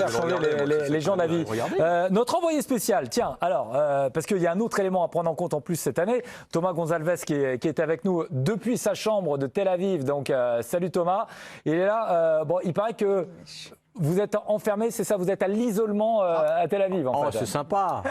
faire changer les gens d'avis. Notre envoyé spécial, tiens, alors, parce qu'il y a un autre élément à prendre en compte en plus cette année, Thomas Gonzalez qui est avec nous depuis sa chambre de Tel Aviv. Donc, salut Thomas. Il est là. Bon, il paraît que vous êtes enfermé, c'est ça, vous êtes à l'isolement à Tel Aviv en fait. C'est sympa.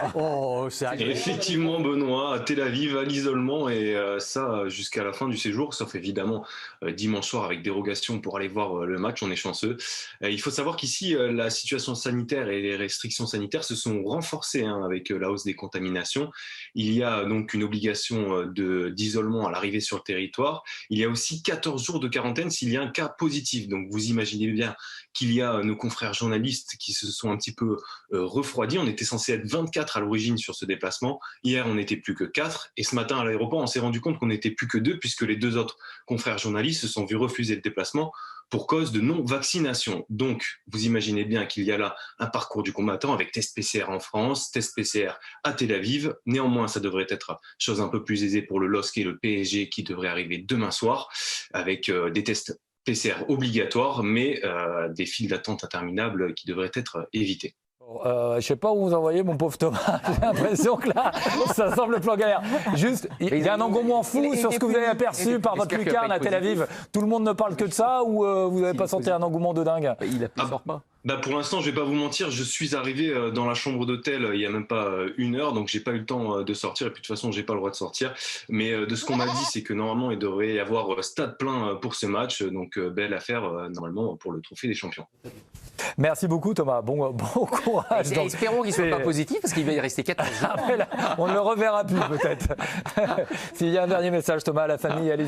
C'est agréable. Effectivement, Benoît, à Tel Aviv, à l'isolement, et ça jusqu'à la fin du séjour, sauf évidemment dimanche soir avec dérogation pour aller voir le match, on est chanceux. Il faut savoir qu'ici, la situation sanitaire et les restrictions sanitaires se sont renforcées avec la hausse des contaminations. Il y a donc une obligation d'isolement à l'arrivée sur le territoire. Il y a aussi 14 jours de quarantaine s'il y a un cas positif. Donc vous imaginez bien qu'il y a nos confrères journalistes qui se sont un petit peu refroidis. On était censé être 24 à l'origine sur ce déplacement. Hier, on n'était plus que 4. Et ce matin, à l'aéroport, on s'est rendu compte qu'on n'était plus que 2 puisque les 2 autres confrères journalistes se sont vus refuser le déplacement pour cause de non-vaccination. Donc, vous imaginez bien qu'il y a là un parcours du combattant avec test PCR en France, test PCR à Tel Aviv. Néanmoins, ça devrait être chose un peu plus aisée pour le LOSC et le PSG qui devrait arriver demain soir avec des tests PCR obligatoires, mais des files d'attente interminables qui devraient être évitées. Je ne sais pas où vous envoyez mon pauvre Thomas. J'ai l'impression que là, ça semble le plan galère. Juste, il y a un engouement fou sur ce que vous avez aperçu par votre lucarne à Tel Aviv. Tout le monde ne parle que de ça ou vous n'avez pas senti un engouement de dingue? Il ne sort pas. Pour l'instant, je vais pas vous mentir, je suis arrivé dans la chambre d'hôtel il y a même pas 1 heure, donc j'ai pas eu le temps de sortir. Et puis de toute façon, j'ai pas le droit de sortir. Mais de ce qu'on m'a dit, c'est que normalement, il devrait y avoir stade plein pour ce match. Donc belle affaire normalement pour le trophée des champions. Merci beaucoup Thomas. Bon courage. Donc, espérons qu'il ne soit pas positif parce qu'il va y rester 14 jours. Après, là, on ne le reverra plus peut-être. S'il y a un dernier message Thomas à la famille, allez.